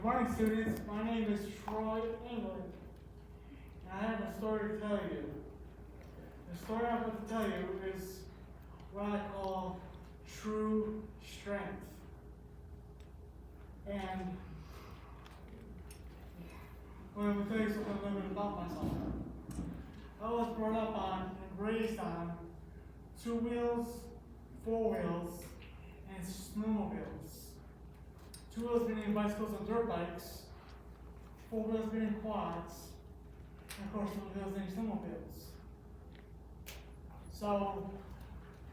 Good morning, students. My name is Troy England, and I have a story to tell you. The story I'm going to tell you is what I call true strength. And I'm going to tell you something a little bit about myself. I was brought up on and raised on 2 wheels, 4 wheels, and snowmobiles. 2 wheels being bicycles and dirt bikes, 4 wheels being quads, and of course 1 wheels being snowmobiles. So,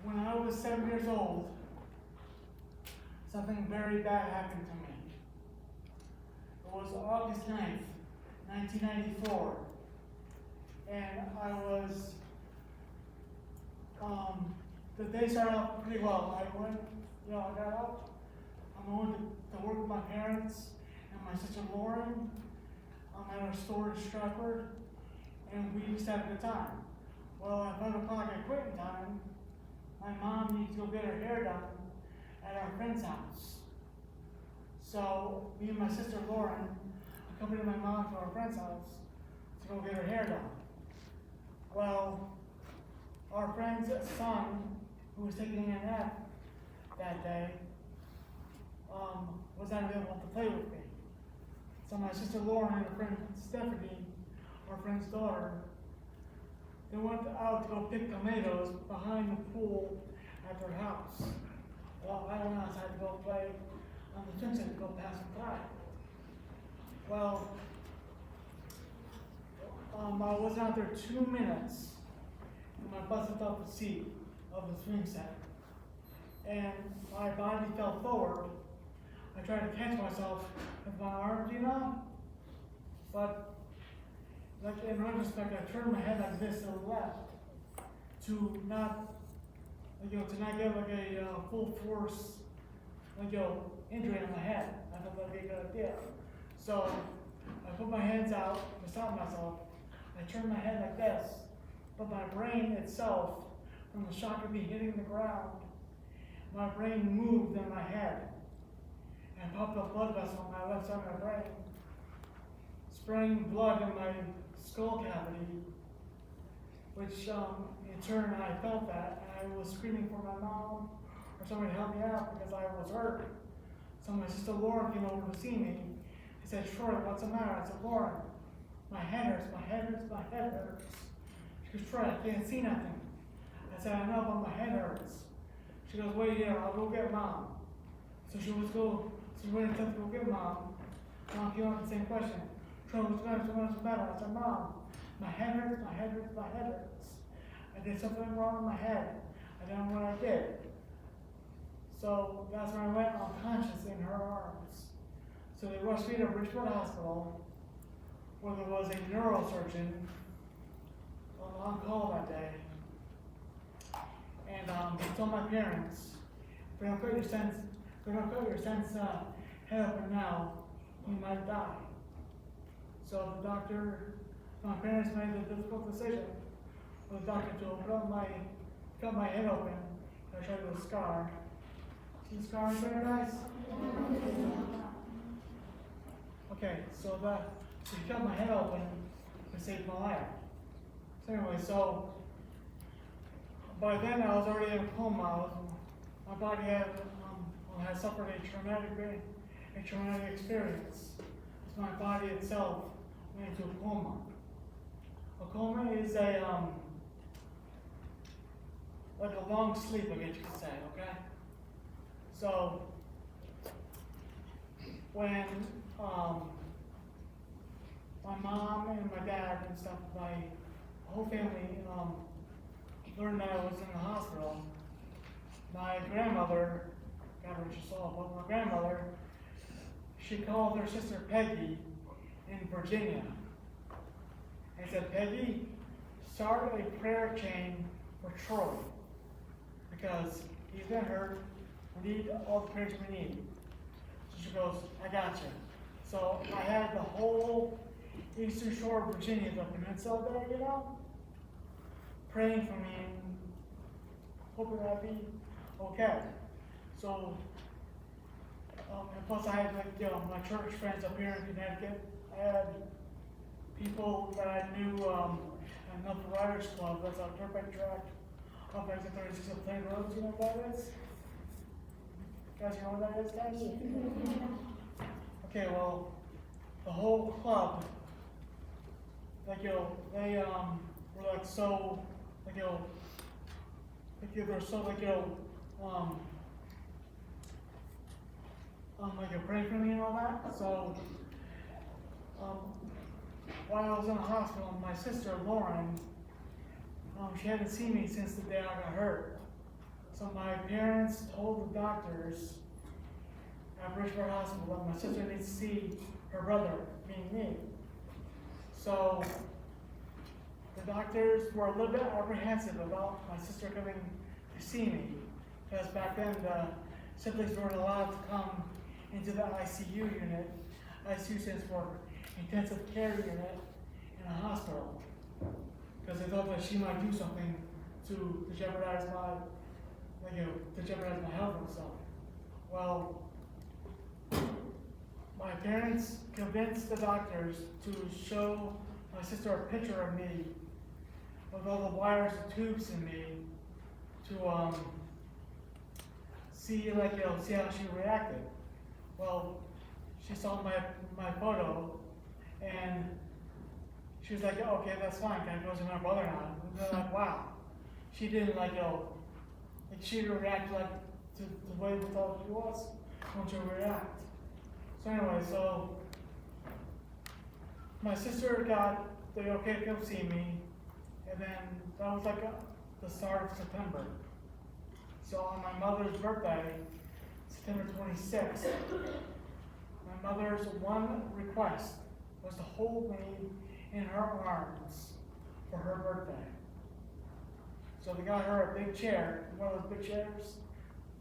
when I was 7 years old, something very bad happened to me. It was August 9th, 1994, and I was, the day started off pretty well. I got up, I went to work with my parents and my sister Lauren at our store in Stratford, and we just had a good time. Well, at 5 o'clock at quitting time, my mom needed to go get her hair done at our friend's house. So, me and my sister Lauren accompanied my mom to our friend's house to go get her hair done. Well, our friend's son, who was taking a nap that day, was not available to play with me. So my sister Lauren and her friend Stephanie, our friend's daughter, they went out to go pick tomatoes behind the pool at their house. Well, I went outside to go play on the swing set to go pass the time. Well, I was out there 2 minutes, and I busted off the seat of the swing set, and my body fell forward. I tried to catch myself with my arms, but like in retrospect, I turned my head like this to the left to not, to not get like a full force, injury on my head. I thought that'd be a good idea. So I put my hands out to stop myself. I turned my head like this, but my brain itself, from the shock of me hitting the ground, my brain moved in my head and popped a blood vessel on my left side of my brain, spraying blood in my skull cavity, which in turn I felt that, and I was screaming for my mom or somebody to help me out because I was hurt. So my sister Lauren came over to see me. She said, "Troy, what's the matter?" I said, "Lauren, my head hurts, my head hurts, my head hurts." She goes, "Troy, I can't see nothing." I said, "I know, but my head hurts." She goes, "Wait here, I'll go get mom." So she went to go get mom. Mom came out with the same question. "Troy, what's the matter? What's the matter?" I said, "Mom, my head hurts, my head hurts, my head hurts. I did something wrong in my head. I don't know what I did." So that's when I went unconscious in her arms. So they rushed me to Bridgeport Hospital, where there was a neurosurgeon on call that day. And he told my parents, if we don't cut your son's head open now, he might die. So my parents made the difficult decision for the doctor to cut my head open and show you the scar. See the scar very nice? Okay, so he cut my head open and saved my life. So anyway, by then I was already in a coma. My body had suffered a traumatic experience. So my body itself went into a coma. A coma is like a long sleep, I guess you could say, okay? So when my mom and my dad and stuff, my whole family learned that I was in the hospital, my grandmother, God rest her soul, but my grandmother, she called her sister Peggy in Virginia and said, "Peggy, start a prayer chain for Troy because he's been hurt. We need all the prayers we need." So she goes, "I got you." So I had the whole eastern shore of Virginia, the peninsula there, praying for me and hoping I'd be okay. So And plus I had like, my church friends up here in Connecticut. I had people that I knew, at North Riders Club, that's our dirt bike track, up exit 36 of Plain Road. Do you know what that is? Guys, you know what that is, guys? Okay, well, the whole club, like, they, were like so, like, they were so, like, like, praying for me and all that. So, while I was in the hospital, my sister, Lauren, she hadn't seen me since the day I got hurt. So my parents told the doctors at Bridgeport Hospital that my sister needs to see her brother, meaning me. So the doctors were a little bit apprehensive about my sister coming to see me, because back then the siblings weren't allowed to come into the ICU unit. ICU stands for intensive care unit in a hospital, because they thought that she might do something to jeopardize to jeopardize my health and stuff. Well, my parents convinced the doctors to show my sister a picture of me with all the wires and tubes in me to see see how she reacted. Well, she saw my photo and she was like, okay, that's fine, can I go to my brother now? And they're like, wow. She didn't she didn't react to the way we thought she was when she react. So anyway, so my sister got the okay to come see me, and then that was the start of September. So on my mother's birthday, September 26th, my mother's one request was to hold me in her arms for her birthday. So they got her a big chair, one of those big chairs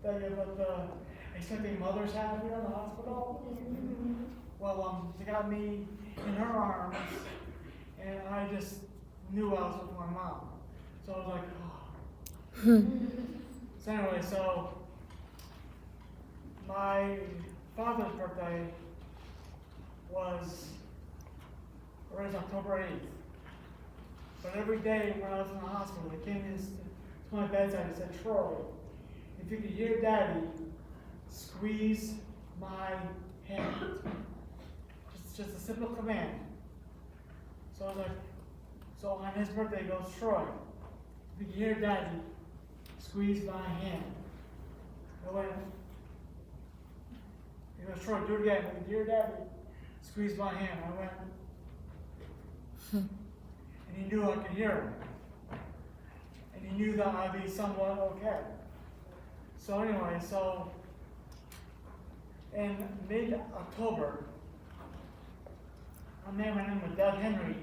that the expecting mothers have here in the hospital. Well, they got me in her arms, and I just knew I was with my mom. So I was like, oh. So anyway, so my father's birthday was October 8th. But every day when I was in the hospital, they came to my bedside and said, Troy, if you could hear Daddy, squeeze my hand. Just a simple command. So I was like, so on his birthday it goes, Troy, if you could hear Daddy, squeeze my hand. I went, he goes, Troy, do it again. If you could hear Daddy, squeeze my hand. I went, and he knew I could hear him. And he knew that I'd be somewhat okay. So anyway, so in mid-October, a man by the name of Doug Henry,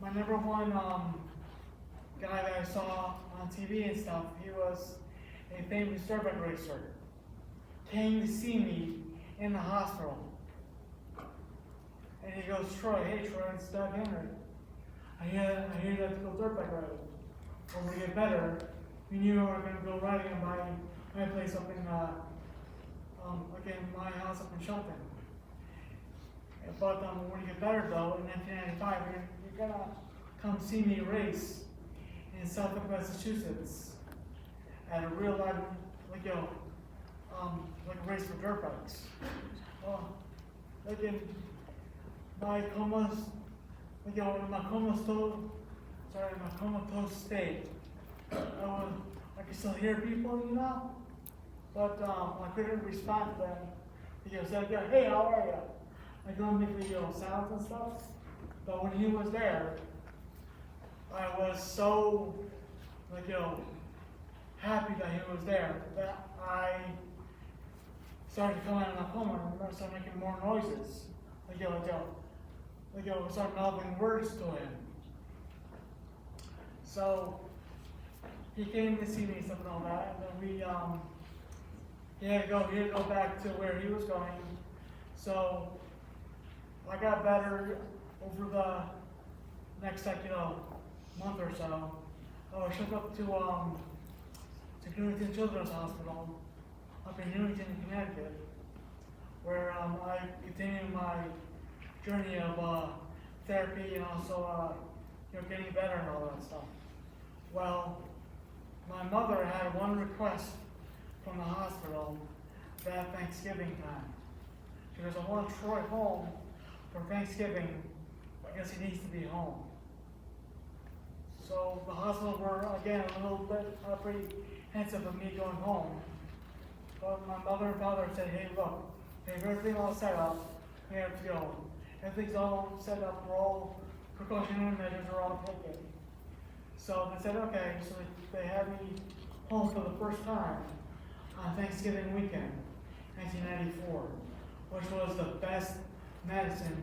my number one guy that I saw on TV and stuff, he was a famous dirt bike racer, came to see me in the hospital. And he goes, Troy, hey Troy, it's Doug Henry. I hear you like to go dirt bike riding. When we get better, we knew we were going to go riding in my place up in, my house up in Shelton. But when you get better though, in 1995, you're going to come see me race in Southwick, Massachusetts at a real live, a race for dirt bikes. In my comatose state, I could still hear people, but I couldn't respond to them. Because they'd go, hey, how are you? I go and make sounds and stuff. But when he was there, I was so, happy that he was there that I started to come out of my coma and started making more noises. Start mouthing words to him. So he came to see me and stuff and all that, and then he had to go back to where he was going. So I got better over the next month or so. I showed up to Newington Children's Hospital up in Newington, Connecticut, where I continue my journey of therapy and also getting better and all that stuff. Well, my mother had one request from the hospital that Thanksgiving time. She goes, I want Troy home for Thanksgiving. I guess he needs to be home. So the hospital were, again, a little bit apprehensive of me going home. But my mother and father said, hey, look, they have everything all set up. We have to go. Everything's all set up. We're all precautionary measures are all taken. So they said, okay. So they had me home for the first time on Thanksgiving weekend, 1994, which was the best medicine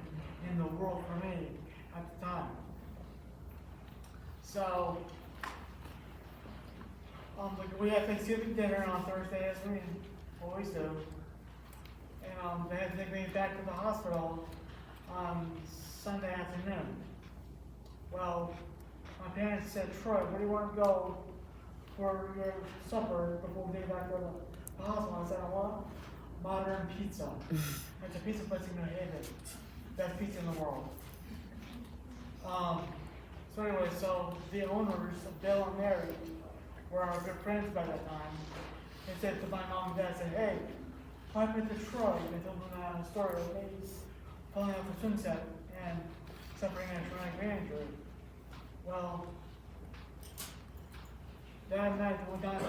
in the world for me at the time. So we had Thanksgiving dinner on Thursday, as we always do. And they had to take me back to the hospital on Sunday afternoon. Well, my parents said, Troy, where do you want to go for your supper before we get back to the hospital? I said, I want modern pizza. It's a pizza place in New Haven. Best pizza in the world. So anyway, so the owners, Bill and Mary, were our good friends by that time. They said to my mom and dad, said, hey, why put the Troy? They told them a story of babies falling off the swing set and suffering a traumatic brain injury. Well, that night we went down to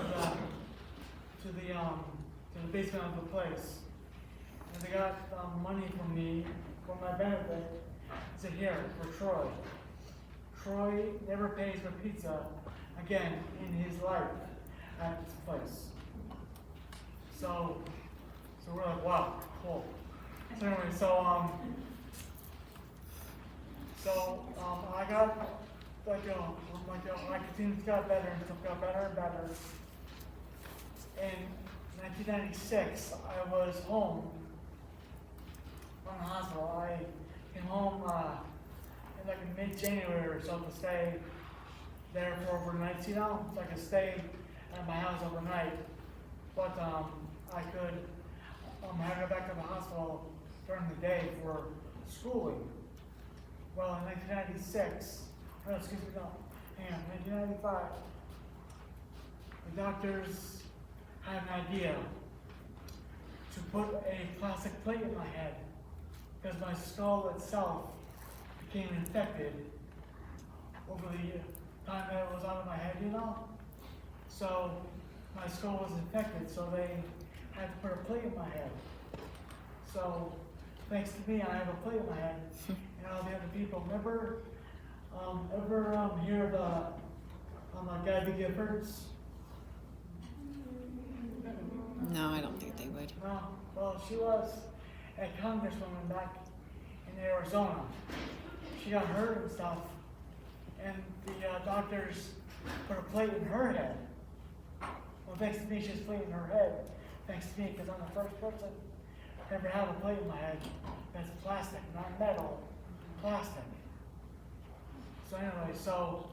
the basement of the place, and they got money from me for my benefit. I said, here, for Troy. Troy never pays for pizza again in his life at this place. So we're like, wow, cool. So anyway, I got I continued to get better and stuff got better and better. In 1996, I was home from the hospital. I came home in like mid-January or so to stay there for overnight. So I could stay at my house overnight, but I could have to go back to the hospital during the day for schooling. Well, in 1995, the doctors had an idea to put a plastic plate in my head because my skull itself became infected over the time that it was out of my head, So my skull was infected, so they had to put a plate in my head. So thanks to me, I have a plate in my head, and all the other people. Remember, ever hear of Gabby Giffords? No, I don't think they would. No. Well, she was a congresswoman back in Arizona. She got hurt and stuff, and the doctors put a plate in her head. Well, thanks to me, she has a plate in her head. Thanks to me, because I'm the first person to ever have a plate in my head that's plastic, not metal, plastic. So anyway, so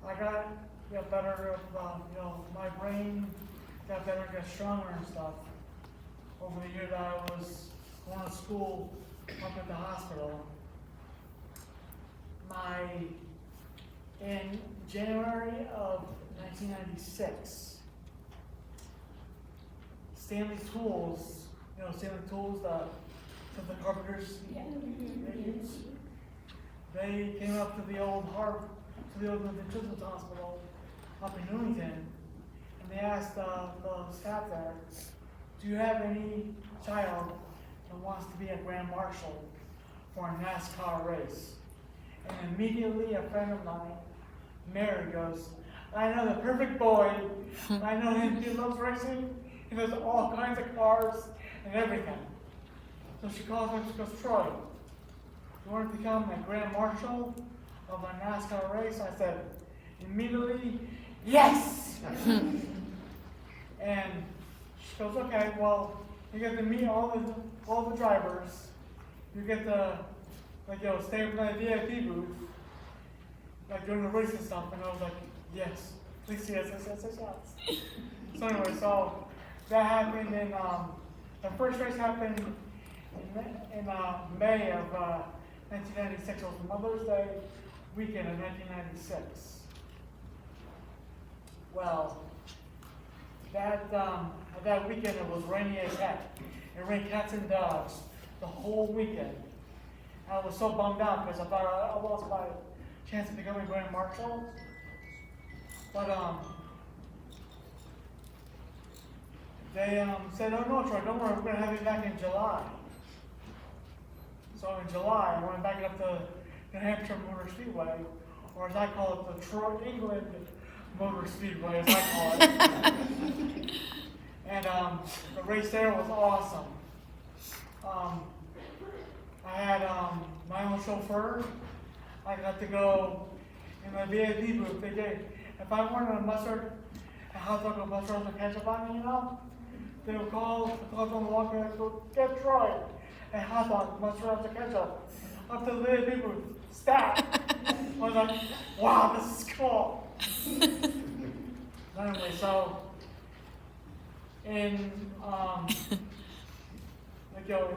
I got better of, my brain got better, got stronger and stuff over the year that I was going to school up at the hospital. In January of 1996, Stanley Tools, the carpenters they use, they came up to the old Children's Hospital up in Newington, and they asked the staff there, do you have any child that wants to be a Grand Marshal for a NASCAR race? And immediately a friend of mine, Mary, goes, I know the perfect boy. I know him. He loves racing. He knows all kinds of cars and everything. So she calls me. She goes, Troy, you want to become a Grand Marshal of a NASCAR race? I said, immediately, yes. And she goes, okay. Well, you get to meet all the drivers. You get to stay in the VIP booth, during the race and stuff, and I was like, yes, please, yes. So anyway, so that happened in, the first race happened in May of 1996. It was Mother's Day weekend of 1996. Well, that weekend it was rainy as heck. It rained cats and dogs the whole weekend. And I was so bummed out because I thought I lost my chance of becoming Grand Marshal. But they said, "Oh no, Troy, don't worry, we're gonna have you back in July." So in July, I went back up to New Hampshire Motor Speedway, or as I call it, the Troy England Motor Speedway, as I call it. And the race there was awesome. I had my own chauffeur. I got to go in the VIP booth. They did. If I wanted a mustard, a hot dog with mustard and ketchup on it, they would call on the walk and go, "Get Troy a hot dog, mustard and ketchup." Up to the VIP booth. Stat. I was like, wow, this is cool. Anyway, so in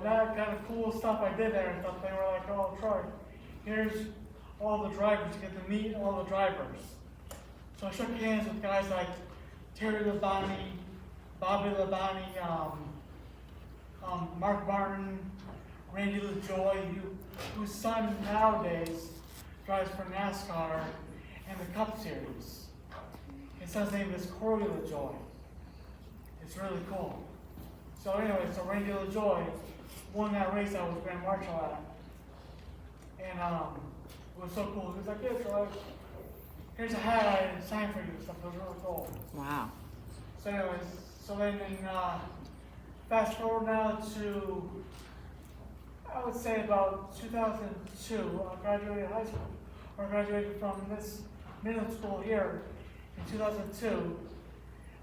that kind of cool stuff I did there and stuff, they were like, "Oh, Troy, here's all the drivers, you get to meet all the drivers." So I shook hands with guys like Terry Labonte, Bobby Labonte, Mark Martin, Randy LaJoy, whose son nowadays drives for NASCAR and the Cup Series. His son's name is Corey LaJoy. It's really cool. So anyway, so Randy LaJoy won that race I was Grand Marshal at. And it was so cool. He was like, "Yeah, Troy, here's a hat I signed for you," and stuff. It was really cool. Wow. So anyways, so then fast forward now to, I would say about 2002, I graduated high school, or graduated from this middle school here in 2002.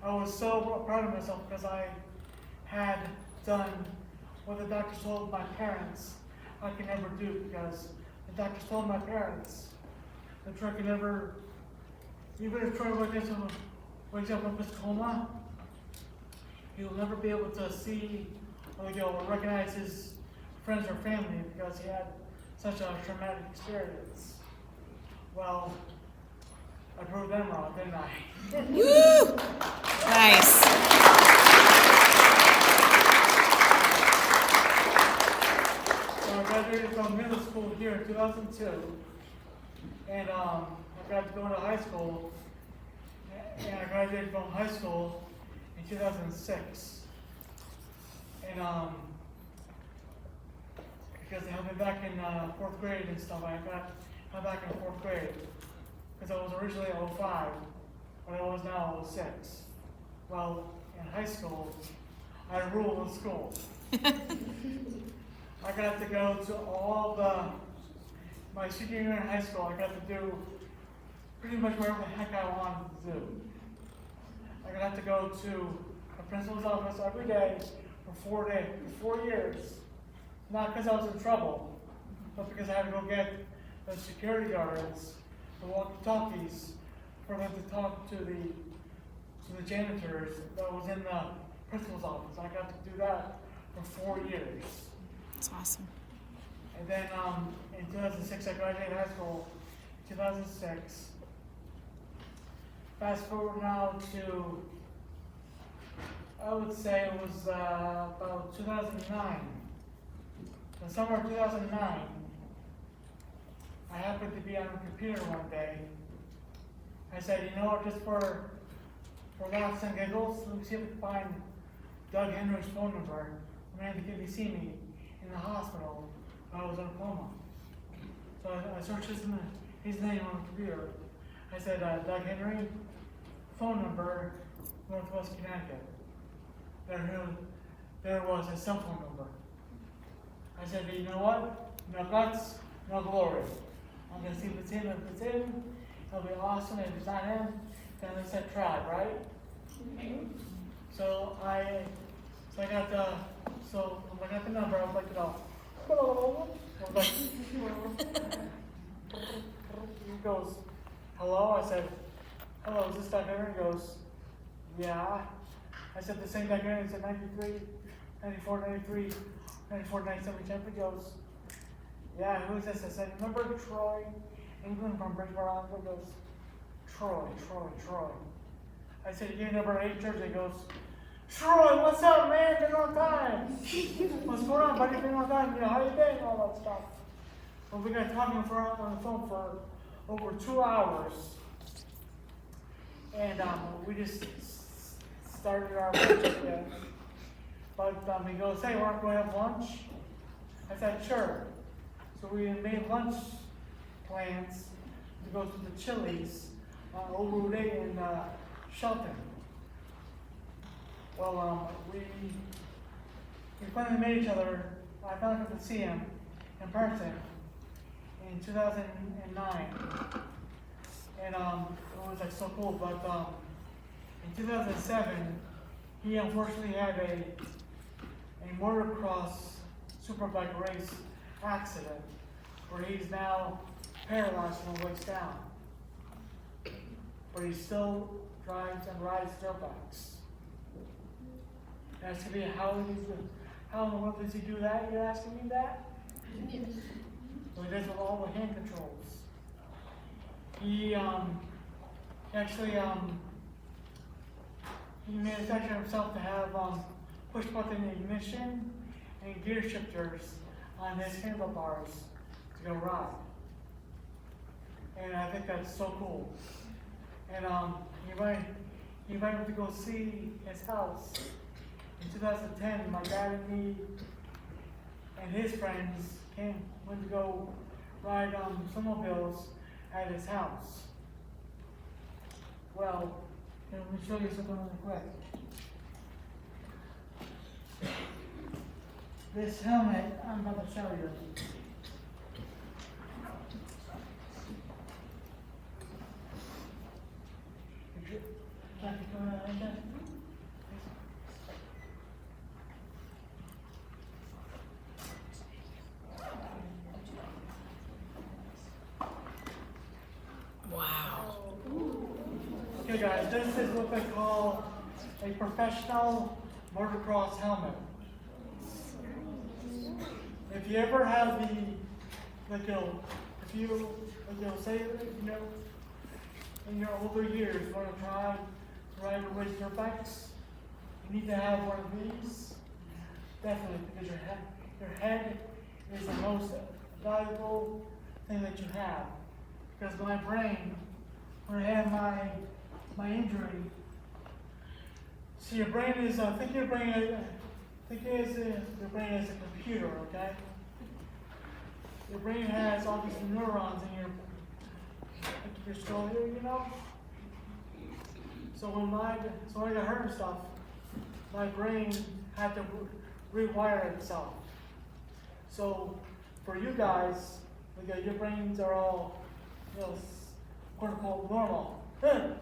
I was so proud of myself because I had done what the doctors told my parents I could never do, because the doctors told my parents that Troy could never, even if Troy wakes up with this coma, he will never be able to see or recognize his friends or family because he had such a traumatic experience. Well, I proved them wrong, didn't I? Woo! Nice. So I graduated from middle school here in 2002, and I got to go to high school, and I graduated from high school in 2006. And because they held me back in fourth grade and stuff, I got held back in fourth grade. Because I was originally 05, but I was now 06. Well, in high school, I ruled in school. I got to go to my senior year in high school, I got to do pretty much whatever the heck I wanted to do. I got to go to the principal's office every day for 4 years. Not because I was in trouble, but because I had to go get the security guards, the walkie-talkies, for them to talk to the janitors that was in the principal's office. I got to do that for 4 years. That's awesome. And then in 2006, I graduated high school. 2006. Fast forward now to, I would say it was about 2009. The summer of 2009, I happened to be on a computer one day. I said, you know what, just for laughs and giggles, let me see if I can find Doug Henry's phone number. I mean, he could see me in the hospital when I was in a coma. So I searched his name on the computer. I said, Doug Henry, phone number, Northwest Connecticut. There was his cell phone number. I said, you know what? No guts, no glory. I'm going to see if it's him. If it's him, it'll be awesome. If it's not him, then they said try, right? Mm-hmm. So I got the number. I was like, I was like, he goes, hello? I said, hello, is this Doug Henry? He goes, yeah. I said the same back then. I said 93, 94, 93, 94, 97 champion. He goes, yeah, who's this? I said, remember Troy, England from Bridgeport Island? He goes, Troy. I said, you get number 8 jersey. He goes, Troy, what's up, man? Been a long time. What's going on, buddy? Been a long time. You know, how you been? All that stuff. Well, we got talking on the phone for over 2 hours. And we just started our lunch again. But he goes, hey, we're going to have lunch? I said, sure. So we made lunch plans to go to the Chili's on Old Route 8 in Shelton. Well, we finally met each other. I finally got to see him in person in 2009. And it was like so cool. But in 2007, he unfortunately had a motocross superbike race accident where he's now paralyzed from the waist down. But he still drives and rides dirt bikes. Asking me how in the world does he do that? You're asking me that? So he does with all the hand controls. He actually he manufactured himself to have push button ignition and gear shifters on his handlebars to go ride. And I think that's so cool. And he invited me to go see his house. In 2010, my dad and me and his friends went to go ride snowmobiles at his house. Well, let me show you something really quick. This helmet I'm about to show you. Wow. Okay guys, this is what they call a professional motocross helmet. If you ever have the, say, in your older years, want to try to ride or race dirt bikes, you need to have one of these, definitely, because your head is the most valuable thing that you have. Because my brain, when I had my injury, see, your brain is, think your brain is a computer, okay? Your brain has all these neurons in your skull here, you know? So when I got hurt and stuff, my brain had to rewire itself. So for you guys, your brains are all, quote unquote normal. But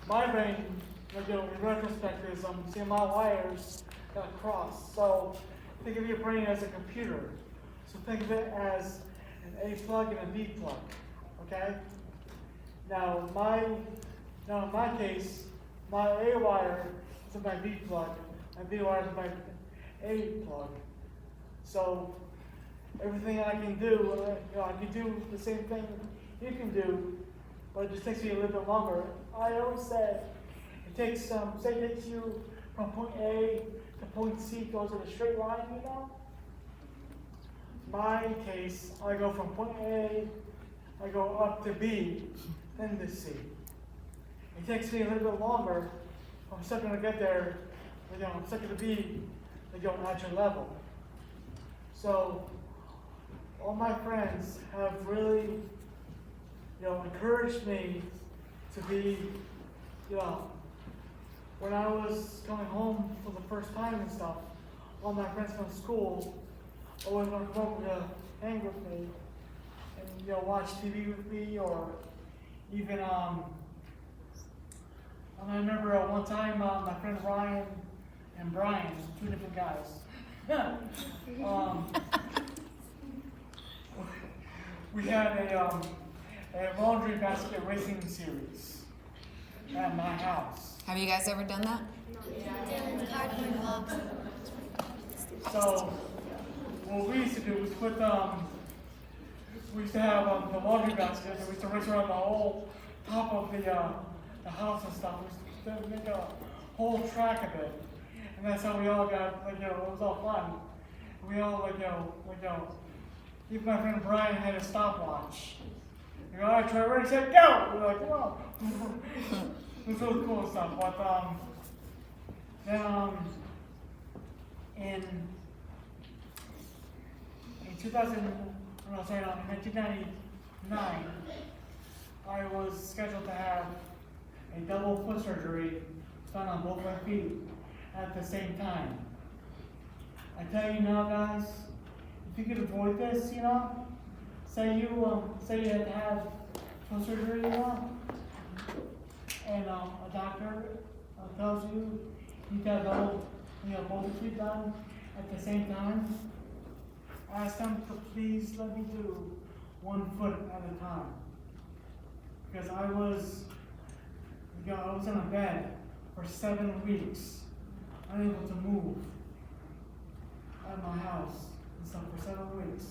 my brain, in retrospect, is see my wires got crossed. So think of your brain as a computer. So think of it as an A plug and a B plug. Okay? Now in my case, my A wire is in my B plug, and B wire is in my A plug. So everything I can do, I can do the same thing you can do, but it just takes me a little bit longer. I always say it takes say it takes you from point A to point C, goes in a straight line, you know? My case, I go from point A, I go up to B, then to C. It takes me a little bit longer. I'm still gonna get there, I'm still gonna be at your level. So all my friends have really, encouraged me to be, when I was coming home for the first time and stuff, all my friends from school always want to come over to hang with me and, watch TV with me, or even, I remember one time my friend Ryan and Brian, 2 different guys, we had a laundry basket racing series. at my house. Have you guys ever done that? Dylan's cardboard box. So what we used to do was we used to have the laundry basket, and we used to race around the whole top of the house and stuff. We used to make a whole track of it, and that's how we all got, like, it was all fun. We all, even my friend Brian had a stopwatch. You know, all right, try, ready, set, go! We're like, whoa. It was really cool stuff. But then in 1999, I was scheduled to have a double foot surgery done on both my feet at the same time. I tell you now, guys, if you could avoid this, say you had to have foot surgery, and a doctor tells you need to have both feet done at the same time, ask them to please let me do 1 foot at a time. Because I was in a bed for 7 weeks, unable to move at my house and stuff for 7 weeks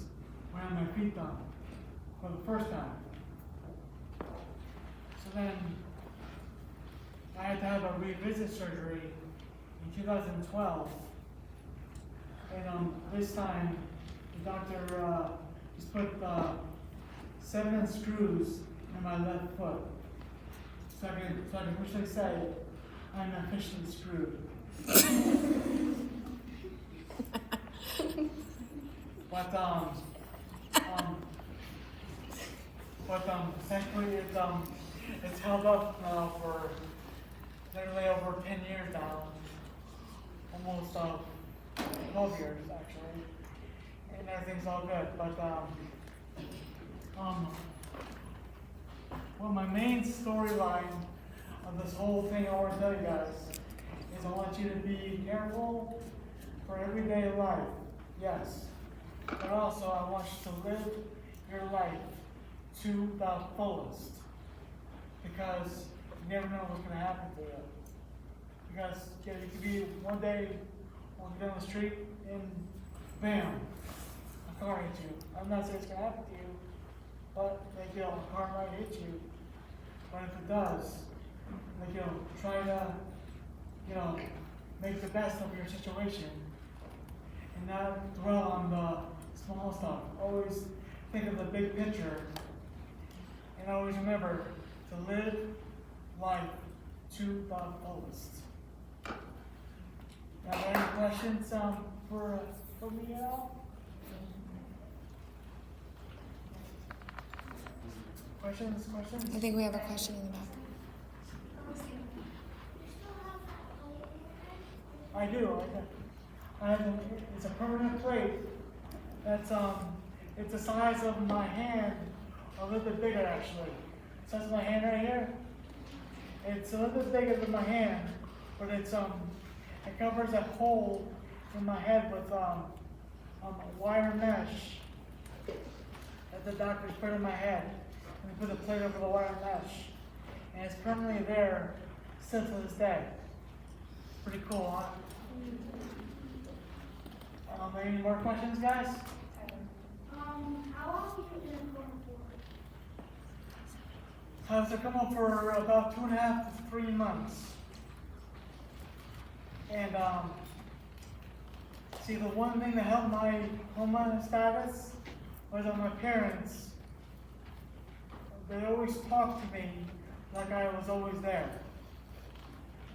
when I had my feet done for the first time. So then I had to have a revisit surgery in 2012. And this time the doctor just put 7 screws in my left foot. So I can officially say I'm officially screwed. But thankfully it's held up now for literally over 10 years now, almost 12 years actually, and everything's all good. But well, my main storyline of this whole thing I want to tell you guys is I want you to be careful for everyday life, yes, but also I want you to live your life to the fullest, because you never know what's going to happen to you. Because you could be one day walking down the street and bam, a car hits you. I'm not saying it's going to happen to you, but a car might hit you. But if it does, try to, make the best of your situation and not dwell on the small stuff. Always think of the big picture, and always remember to live life to the fullest. Now, any questions for me at all? Questions? I think we have a question in the back. I do. It's a permanent plate. That's it's the size of my hand, a little bit bigger actually. The size of my hand right here. It's a little bit bigger than my hand, but it covers a hole in my head with wire mesh that the doctors put in my head, and they put the plate over the wire mesh, and it's permanently there still to this day. Pretty cool, huh? Any more questions, guys? How long have you been in coma for? I was in coma for about 2.5 to 3 months. And see, the one thing that helped my coma status was that my parents, they always talked to me like I was always there.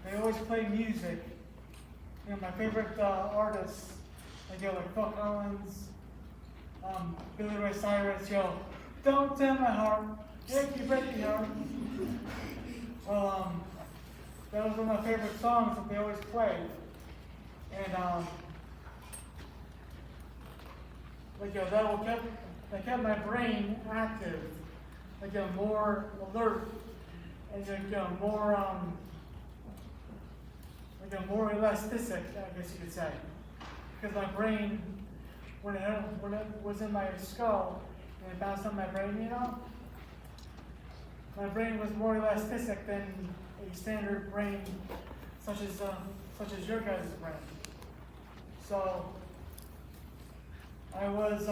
They always played music. My favorite artists, like Phil Collins, Billy Ray Cyrus, Don't Tell My Heart, you break your heart. Well, that was one of my favorite songs that they always played. And that kept my brain active, more alert, and more elastic, I guess you could say. Because my brain, when it was in my skull and it bounced on my brain, my brain was more elastic than a standard brain such as your guys' brain. So I was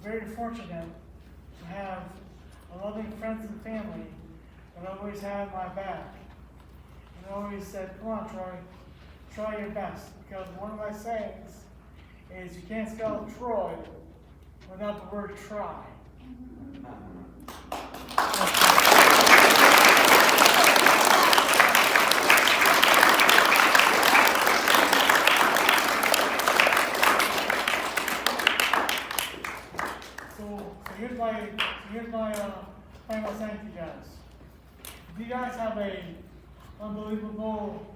very fortunate to have loving friends and family that always had my back. And always said, come on, Troy, try your best. Because one of my sayings is you can't spell Troy without the word try. So here's my final saying to you guys. If you guys have a unbelievable,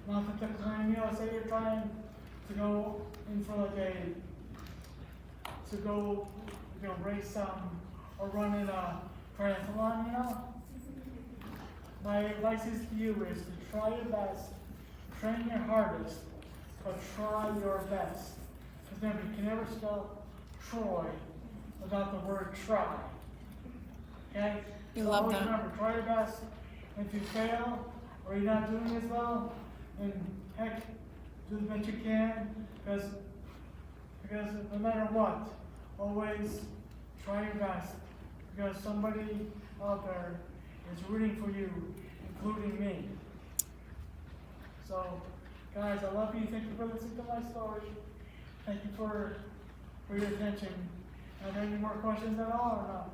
not the time, say you're trying to go in for race or run in a triathlon, my advice is to you is to try your best, train your hardest, but try your best. Because remember, you can never spell Troy without the word try. Okay? You So love always that. remember, try your best. If you fail or you're not doing as well, then heck, do the best you can. Because no matter what, always try your best. Because somebody out there is rooting for you, including me. So, guys, I love you. Thank you for listening to my story. Thank you for your attention. Are there any more questions at all or not?